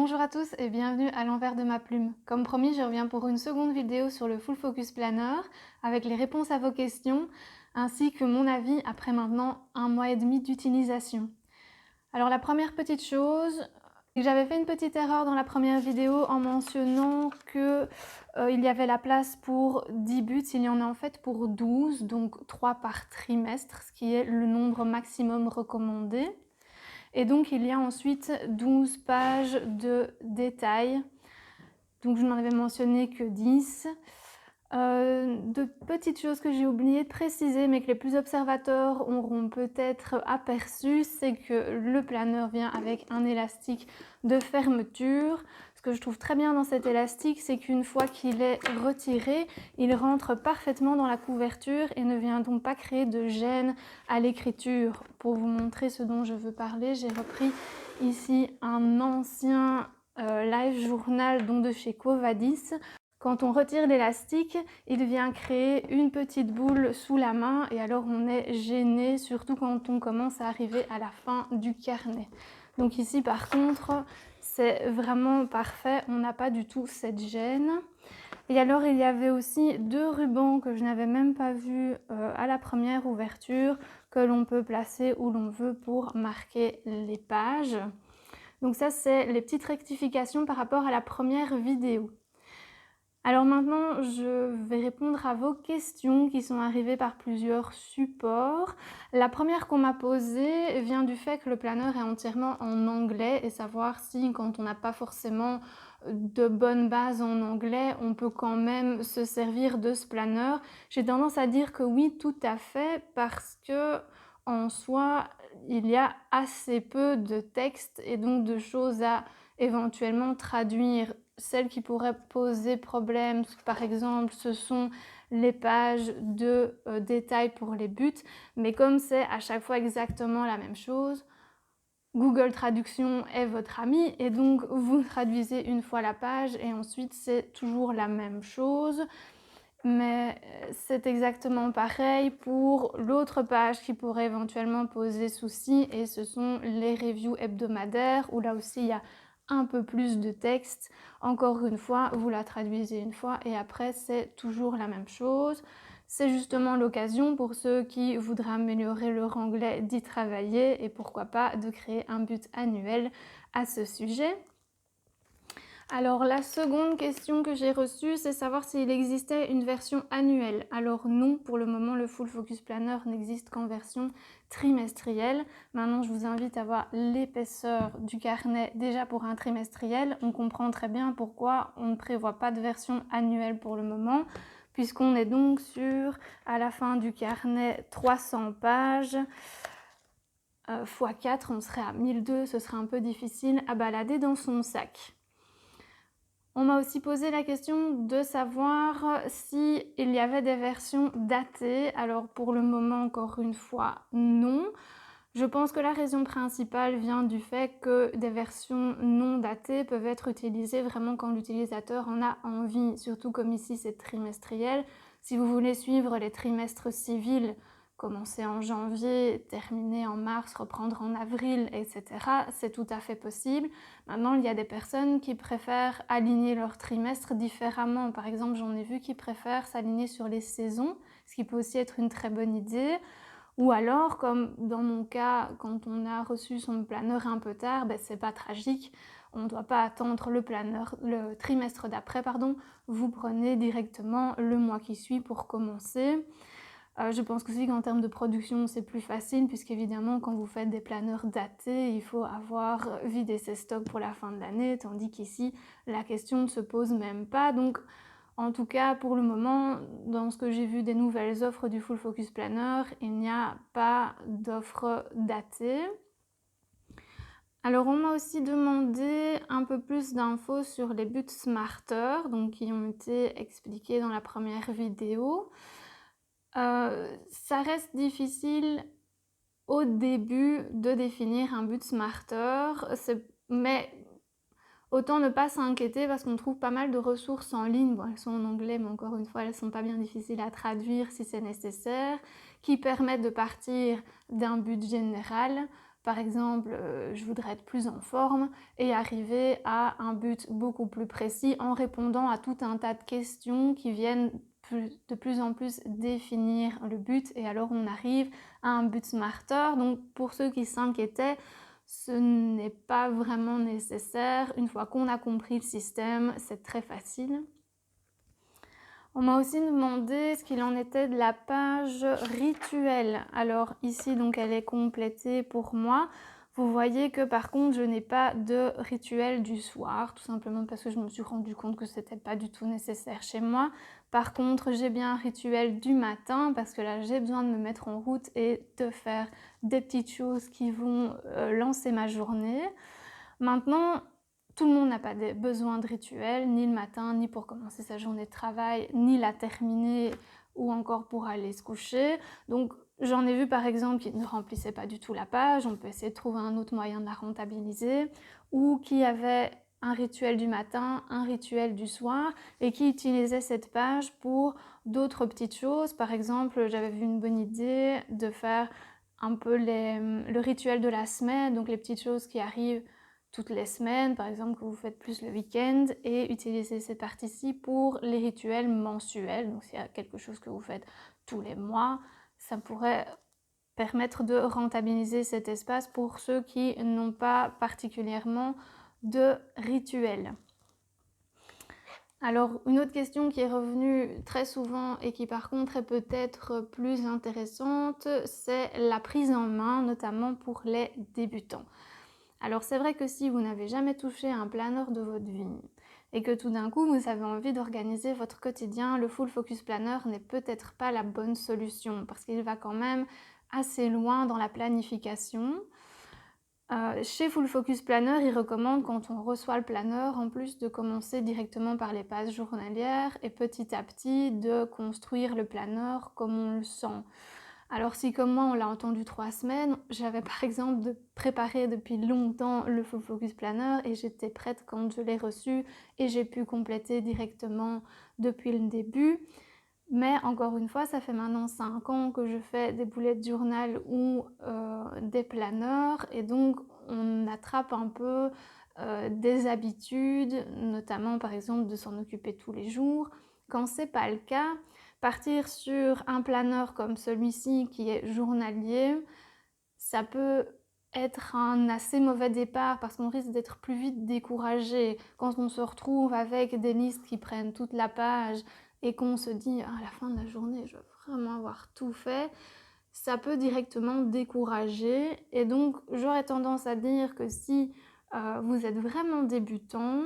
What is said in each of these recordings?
Bonjour à tous et bienvenue à l'envers de ma plume. Comme promis, je reviens pour une seconde vidéo sur le Full Focus Planner avec les réponses à vos questions ainsi que mon avis après maintenant 1 mois et demi d'utilisation. Alors la première petite chose, j'avais fait une petite erreur dans la première vidéo en mentionnant que il y avait la place pour 10 buts, il y en a en fait pour 12, donc 3 par trimestre, ce qui est le nombre maximum recommandé. Et donc il y a ensuite 12 pages de détails, donc je n'en avais mentionné que 10. De petites choses que j'ai oublié de préciser, mais que les plus observateurs auront peut-être aperçu, c'est que le planeur vient avec un élastique de fermeture. Ce que je trouve très bien dans cet élastique, c'est qu'une fois qu'il est retiré, il rentre parfaitement dans la couverture et ne vient donc pas créer de gêne à l'écriture. Pour vous montrer ce dont je veux parler, j'ai repris ici un ancien live journal donc de chez Quo Vadis. Quand on retire l'élastique, il vient créer une petite boule sous la main et alors on est gêné, surtout quand on commence à arriver à la fin du carnet. Donc ici par contre, c'est vraiment parfait, on n'a pas du tout cette gêne. Et alors il y avait aussi 2 rubans que je n'avais même pas vus à la première ouverture, que l'on peut placer où l'on veut pour marquer les pages. Donc ça c'est les petites rectifications par rapport à la première vidéo. Alors maintenant, je vais répondre à vos questions qui sont arrivées par plusieurs supports. La première qu'on m'a posée vient du fait que le planeur est entièrement en anglais et savoir si, quand on n'a pas forcément de bonnes bases en anglais, on peut quand même se servir de ce planeur. J'ai tendance à dire que oui, tout à fait, parce que en soi, il y a assez peu de texte et donc de choses à éventuellement traduire. Celles qui pourraient poser problème, par exemple, ce sont les pages de détails pour les buts, mais comme c'est à chaque fois exactement la même chose, Google Traduction est votre ami et donc vous traduisez une fois la page et ensuite c'est toujours la même chose. Mais c'est exactement pareil pour l'autre page qui pourrait éventuellement poser souci et ce sont les reviews hebdomadaires où là aussi il y a un peu plus de texte. Encore une fois, vous la traduisez une fois et après c'est toujours la même chose. C'est justement l'occasion pour ceux qui voudraient améliorer leur anglais d'y travailler et pourquoi pas de créer un but annuel à ce sujet. Alors la seconde question que j'ai reçue, c'est savoir s'il existait une version annuelle. Alors non, pour le moment le Full Focus Planner n'existe qu'en version trimestrielle. Maintenant je vous invite à voir l'épaisseur du carnet déjà pour un trimestriel. On comprend très bien pourquoi on ne prévoit pas de version annuelle pour le moment, puisqu'on est donc sur, à la fin du carnet, 300 pages. x 4, on serait à 1200, ce serait un peu difficile à balader dans son sac. On m'a aussi posé la question de savoir s'il y avait des versions datées. Alors pour le moment, encore une fois, non. Je pense que la raison principale vient du fait que des versions non datées peuvent être utilisées vraiment quand l'utilisateur en a envie, surtout comme ici c'est trimestriel. Si vous voulez suivre les trimestres civils, commencer en janvier, terminer en mars, reprendre en avril, etc., c'est tout à fait possible. Maintenant, il y a des personnes qui préfèrent aligner leur trimestre différemment. Par exemple, j'en ai vu qui préfèrent s'aligner sur les saisons, ce qui peut aussi être une très bonne idée. Ou alors, comme dans mon cas, quand on a reçu son planeur un peu tard, c'est pas tragique. On ne doit pas attendre le trimestre d'après, vous prenez directement le mois qui suit pour commencer. Je pense aussi qu'en termes de production, c'est plus facile puisqu'évidemment, quand vous faites des planeurs datés, il faut avoir vidé ses stocks pour la fin de l'année, tandis qu'ici, la question ne se pose même pas. Donc, en tout cas, pour le moment, dans ce que j'ai vu des nouvelles offres du Full Focus Planner, il n'y a pas d'offres datées. Alors, on m'a aussi demandé un peu plus d'infos sur les buts Smarter, donc qui ont été expliqués dans la première vidéo. Ça reste difficile au début de définir un but Smarter, mais autant ne pas s'inquiéter parce qu'on trouve pas mal de ressources en ligne. Bon, elles sont en anglais, mais encore une fois, elles sont pas bien difficiles à traduire si c'est nécessaire, qui permettent de partir d'un but général. Par exemple, je voudrais être plus en forme et arriver à un but beaucoup plus précis en répondant à tout un tas de questions qui viennent de plus en plus définir le but, et alors on arrive à un but smarter. Donc pour ceux qui s'inquiétaient, ce n'est pas vraiment nécessaire. Une fois qu'on a compris le système, c'est très facile. On m'a aussi demandé ce qu'il en était de la page rituel. Alors ici, donc, elle est complétée pour moi. Vous voyez que par contre, je n'ai pas de rituel du soir, tout simplement parce que je me suis rendu compte que c'était pas du tout nécessaire chez moi. Par contre, j'ai bien un rituel du matin parce que là, j'ai besoin de me mettre en route et de faire des petites choses qui vont lancer ma journée. Maintenant, tout le monde n'a pas besoin de rituel, ni le matin, ni pour commencer sa journée de travail, ni la terminer ou encore pour aller se coucher. Donc j'en ai vu par exemple qui ne remplissaient pas du tout la page, on peut essayer de trouver un autre moyen de la rentabiliser, ou qui avaient un rituel du matin, un rituel du soir, et qui utilisaient cette page pour d'autres petites choses. Par exemple, j'avais vu une bonne idée de faire un peu le rituel de la semaine, donc les petites choses qui arrivent toutes les semaines, par exemple que vous faites plus le week-end, et utiliser cette partie-ci pour les rituels mensuels. Donc s'il y a quelque chose que vous faites tous les mois, ça pourrait permettre de rentabiliser cet espace pour ceux qui n'ont pas particulièrement de rituel. Alors une autre question qui est revenue très souvent et qui par contre est peut-être plus intéressante, c'est la prise en main, notamment pour les débutants. Alors c'est vrai que si vous n'avez jamais touché un planeur de votre vie et que tout d'un coup vous avez envie d'organiser votre quotidien, le Full Focus Planner n'est peut-être pas la bonne solution parce qu'il va quand même assez loin dans la planification. Chez Full Focus Planner, il recommande quand on reçoit le planeur, en plus de commencer directement par les pages journalières et petit à petit de construire le planeur comme on le sent. Alors si comme moi on l'a entendu 3 semaines, j'avais par exemple préparé depuis longtemps le Full Focus Planner et j'étais prête quand je l'ai reçu et j'ai pu compléter directement depuis le début. Mais encore une fois, ça fait maintenant 5 ans que je fais des bullet journal ou des planeurs, et donc on attrape un peu des habitudes, notamment par exemple de s'en occuper tous les jours. Quand c'est pas le cas, partir sur un planeur comme celui-ci qui est journalier, ça peut être un assez mauvais départ parce qu'on risque d'être plus vite découragé quand on se retrouve avec des listes qui prennent toute la page et qu'on se dit à la fin de la journée je veux vraiment avoir tout fait. Ça peut directement décourager, et donc j'aurais tendance à dire que si vous êtes vraiment débutant,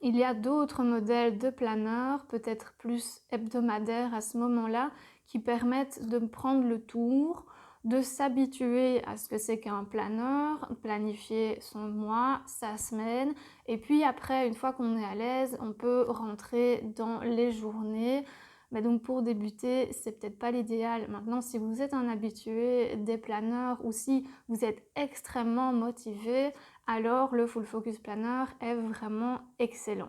il y a d'autres modèles de planeurs, peut-être plus hebdomadaires à ce moment-là, qui permettent de prendre le tour, de s'habituer à ce que c'est qu'un planeur, planifier son mois, sa semaine, et puis après, une fois qu'on est à l'aise, on peut rentrer dans les journées. Mais donc pour débuter, c'est peut-être pas l'idéal. Maintenant, si vous êtes un habitué des planeurs ou si vous êtes extrêmement motivé, alors le Full Focus Planner est vraiment excellent.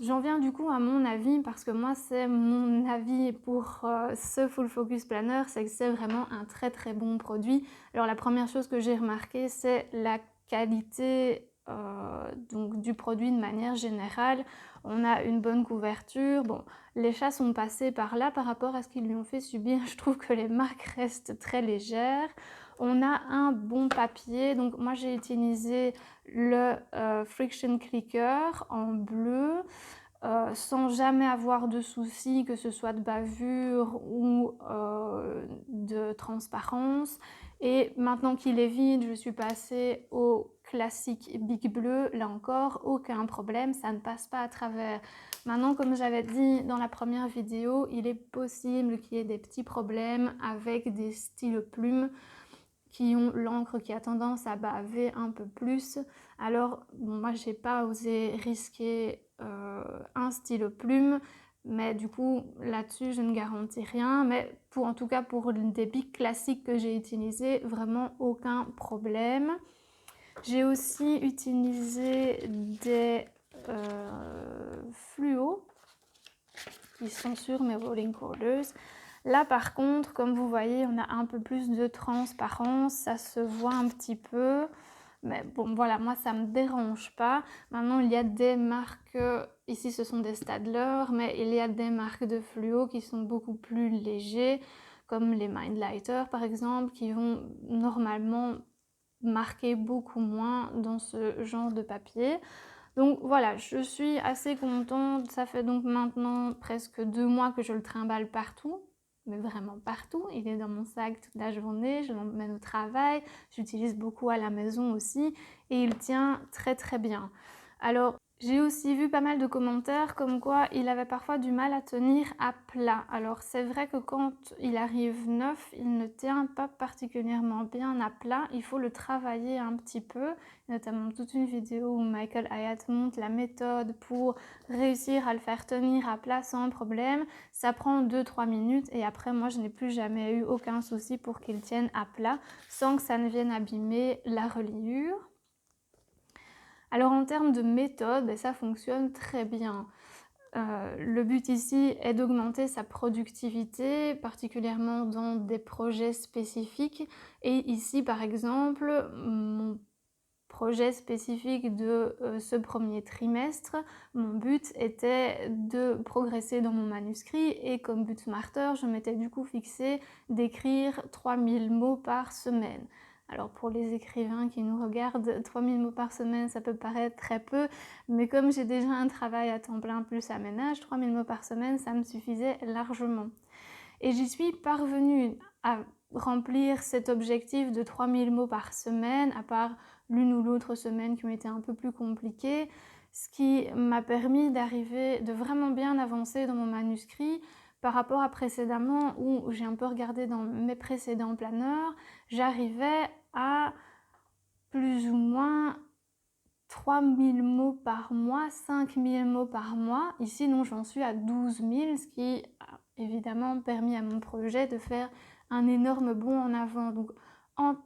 J'en viens du coup à mon avis, parce que moi c'est mon avis pour ce Full Focus Planner, c'est que c'est vraiment un très très bon produit. Alors la première chose que j'ai remarqué, c'est la qualité donc du produit de manière générale. On a une bonne couverture. Bon, les chats sont passés par là par rapport à ce qu'ils lui ont fait subir. Je trouve que les marques restent très légères. On a un bon papier, donc moi j'ai utilisé le Friction Clicker en bleu, sans jamais avoir de soucis, que ce soit de bavure ou de transparence. Et maintenant qu'il est vide, je suis passée au classique Bic bleu. Là encore, aucun problème, ça ne passe pas à travers. Maintenant, comme j'avais dit dans la première vidéo, il est possible qu'il y ait des petits problèmes avec des stylos plumes qui ont l'encre qui a tendance à baver un peu plus. Alors bon, moi j'ai pas osé risquer un stylo plume, mais du coup là-dessus je ne garantis rien. Mais en tout cas pour des bics classiques que j'ai utilisés, vraiment aucun problème. J'ai aussi utilisé des fluos qui sont sur mes rolling corders. Là, par contre, comme vous voyez, on a un peu plus de transparence, ça se voit un petit peu. Mais bon, voilà, moi, ça me dérange pas. Maintenant, il y a des marques, ici, ce sont des Stadler, mais il y a des marques de fluo qui sont beaucoup plus légers, comme les Mindlighter, par exemple, qui vont normalement marquer beaucoup moins dans ce genre de papier. Donc voilà, je suis assez contente. Ça fait donc maintenant presque 2 mois que je le trimballe partout, mais vraiment partout. Il est dans mon sac toute la journée, je l'emmène au travail, j'utilise beaucoup à la maison aussi et il tient très très bien. Alors, j'ai aussi vu pas mal de commentaires comme quoi il avait parfois du mal à tenir à plat. Alors c'est vrai que quand il arrive neuf, il ne tient pas particulièrement bien à plat. Il faut le travailler un petit peu, notamment toute une vidéo où Michael Hyatt montre la méthode pour réussir à le faire tenir à plat sans problème. Ça prend 2-3 minutes et après moi je n'ai plus jamais eu aucun souci pour qu'il tienne à plat sans que ça ne vienne abîmer la reliure. Alors en termes de méthode, ça fonctionne très bien. Le but ici est d'augmenter sa productivité, particulièrement dans des projets spécifiques. Et ici, par exemple, mon projet spécifique de ce premier trimestre, mon but était de progresser dans mon manuscrit et comme but marqueur, je m'étais du coup fixé d'écrire 3000 mots par semaine. Alors pour les écrivains qui nous regardent, 3000 mots par semaine, ça peut paraître très peu, mais comme j'ai déjà un travail à temps plein plus un ménage, 3000 mots par semaine, ça me suffisait largement. Et j'y suis parvenue à remplir cet objectif de 3000 mots par semaine, à part l'une ou l'autre semaine qui ont été un peu plus compliquées, ce qui m'a permis de vraiment bien avancer dans mon manuscrit par rapport à précédemment où j'ai un peu regardé dans mes précédents planeurs, j'arrivais à plus ou moins 3000 mots par mois, 5000 mots par mois. Ici, non, j'en suis à 12 000, ce qui a évidemment permis à mon projet de faire un énorme bond en avant. Donc, en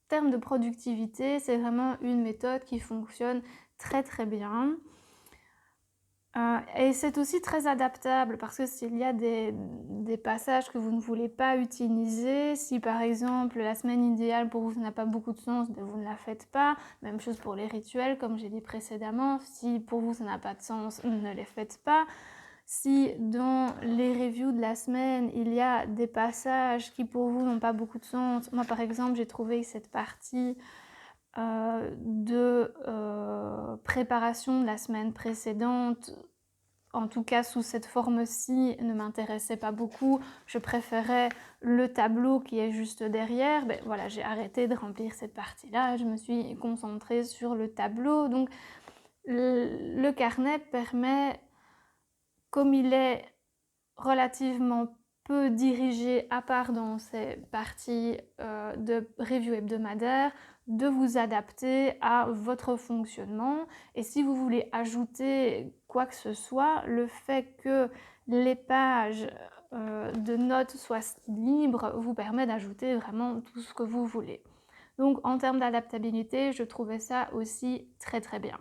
termes de productivité, c'est vraiment une méthode qui fonctionne très très bien. Et c'est aussi très adaptable parce que s'il y a des passages que vous ne voulez pas utiliser, si par exemple la semaine idéale pour vous n'a pas beaucoup de sens, vous ne la faites pas. Même chose pour les rituels, comme j'ai dit précédemment, si pour vous ça n'a pas de sens, ne les faites pas. Si dans les reviews de la semaine, il y a des passages qui pour vous n'ont pas beaucoup de sens, moi par exemple j'ai trouvé cette partie de préparation de la semaine précédente, en tout cas sous cette forme-ci, ne m'intéressait pas beaucoup. Je préférais le tableau qui est juste derrière. Ben, voilà, j'ai arrêté de remplir cette partie-là, je me suis concentrée sur le tableau. Donc le carnet permet, comme il est relativement peu dirigé, à part dans ces parties de review hebdomadaire, de vous adapter à votre fonctionnement. Et si vous voulez ajouter quoi que ce soit, le fait que les pages de notes soient libres vous permet d'ajouter vraiment tout ce que vous voulez. Donc en termes d'adaptabilité, je trouvais ça aussi très très bien.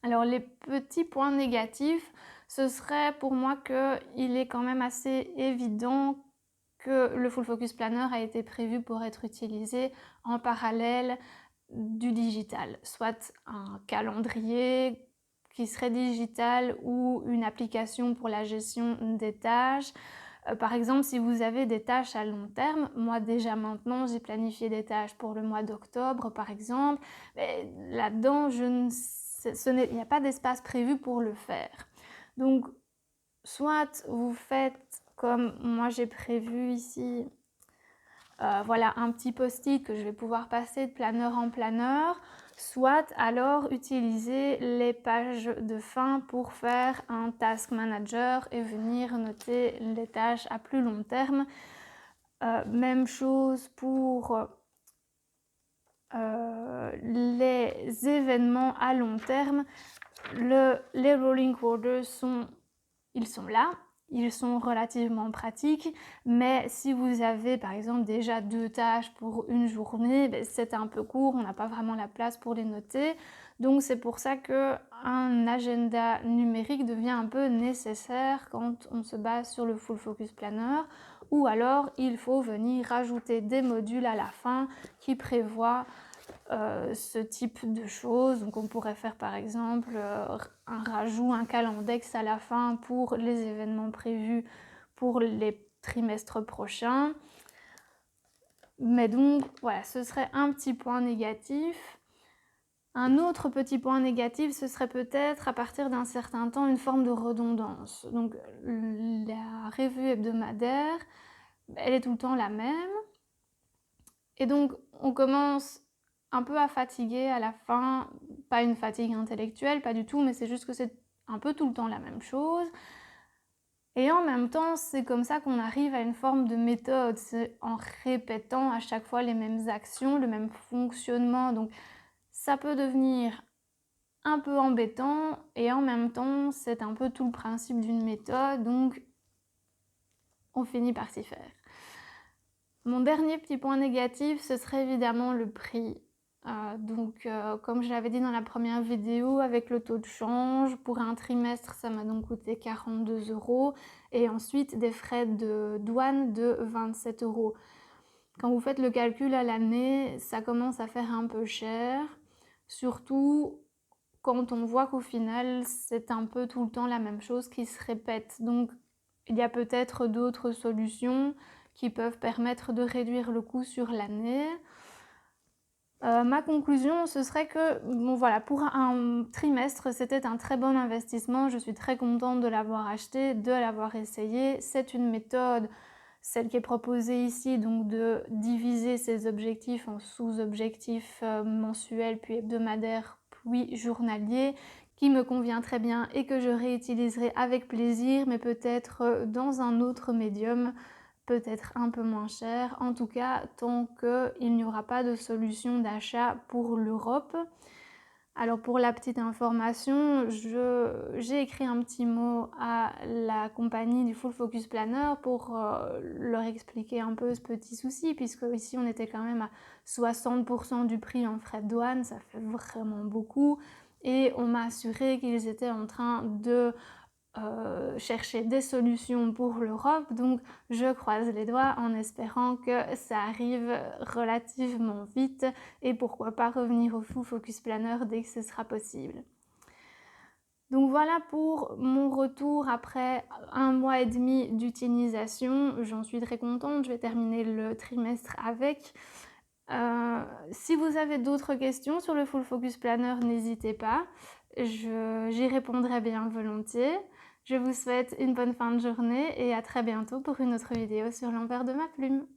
Alors les petits points négatifs, ce serait pour moi qu'il est quand même assez évident que le Full Focus Planner a été prévu pour être utilisé en parallèle du digital, soit un calendrier qui serait digital ou une application pour la gestion des tâches. Par exemple, si vous avez des tâches à long terme, moi déjà maintenant j'ai planifié des tâches pour le mois d'octobre par exemple, mais là-dedans il n'y a pas d'espace prévu pour le faire. Donc soit vous faites comme moi j'ai prévu ici, voilà un petit post-it que je vais pouvoir passer de planeur en planeur, soit alors utiliser les pages de fin pour faire un task manager et venir noter les tâches à plus long terme. Même chose pour les événements à long terme. Les rolling orders sont là, ils sont relativement pratiques, mais si vous avez par exemple déjà 2 tâches pour une journée, c'est un peu court, on n'a pas vraiment la place pour les noter. Donc c'est pour ça qu'un agenda numérique devient un peu nécessaire quand on se base sur le Full Focus Planner, ou alors il faut venir rajouter des modules à la fin qui prévoient ce type de choses. Donc on pourrait faire par exemple un rajout, un calendex à la fin pour les événements prévus pour les trimestres prochains. Mais donc voilà, ce serait un petit point négatif. Un autre petit point négatif, ce serait peut-être à partir d'un certain temps une forme de redondance. Donc la revue hebdomadaire, elle est tout le temps la même. Et donc on commence un peu à fatiguer à la fin, pas une fatigue intellectuelle, pas du tout, mais c'est juste que c'est un peu tout le temps la même chose. Et en même temps, c'est comme ça qu'on arrive à une forme de méthode, c'est en répétant à chaque fois les mêmes actions, le même fonctionnement. Donc ça peut devenir un peu embêtant et en même temps, c'est un peu tout le principe d'une méthode, donc on finit par s'y faire. Mon dernier petit point négatif, ce serait évidemment le prix. Comme je l'avais dit dans la première vidéo, avec le taux de change, pour un trimestre, ça m'a donc coûté 42 € et ensuite des frais de douane de 27 €. Quand vous faites le calcul à l'année, ça commence à faire un peu cher, surtout quand on voit qu'au final, c'est un peu tout le temps la même chose qui se répète. Donc, il y a peut-être d'autres solutions qui peuvent permettre de réduire le coût sur l'année. Ma conclusion, ce serait que bon, voilà, pour un trimestre, c'était un très bon investissement. Je suis très contente de l'avoir acheté, de l'avoir essayé. C'est une méthode, celle qui est proposée ici, donc de diviser ses objectifs en sous-objectifs mensuels, puis hebdomadaires, puis journaliers, qui me convient très bien et que je réutiliserai avec plaisir, mais peut-être dans un autre médium, peut-être un peu moins cher, en tout cas tant qu'il n'y aura pas de solution d'achat pour l'Europe. Alors pour la petite information, j'ai écrit un petit mot à la compagnie du Full Focus Planner pour leur expliquer un peu ce petit souci, puisque ici on était quand même à 60% du prix en frais de douane, ça fait vraiment beaucoup, et on m'a assuré qu'ils étaient en train de chercher des solutions pour l'Europe, donc je croise les doigts en espérant que ça arrive relativement vite et pourquoi pas revenir au Full Focus Planner dès que ce sera possible. Donc voilà pour mon retour après 1 mois et demi d'utilisation. J'en suis très contente, je vais terminer le trimestre avec. Si vous avez d'autres questions sur le Full Focus Planner, n'hésitez pas, j'y répondrai bien volontiers. Je vous souhaite une bonne fin de journée et à très bientôt pour une autre vidéo sur l'envers de ma plume.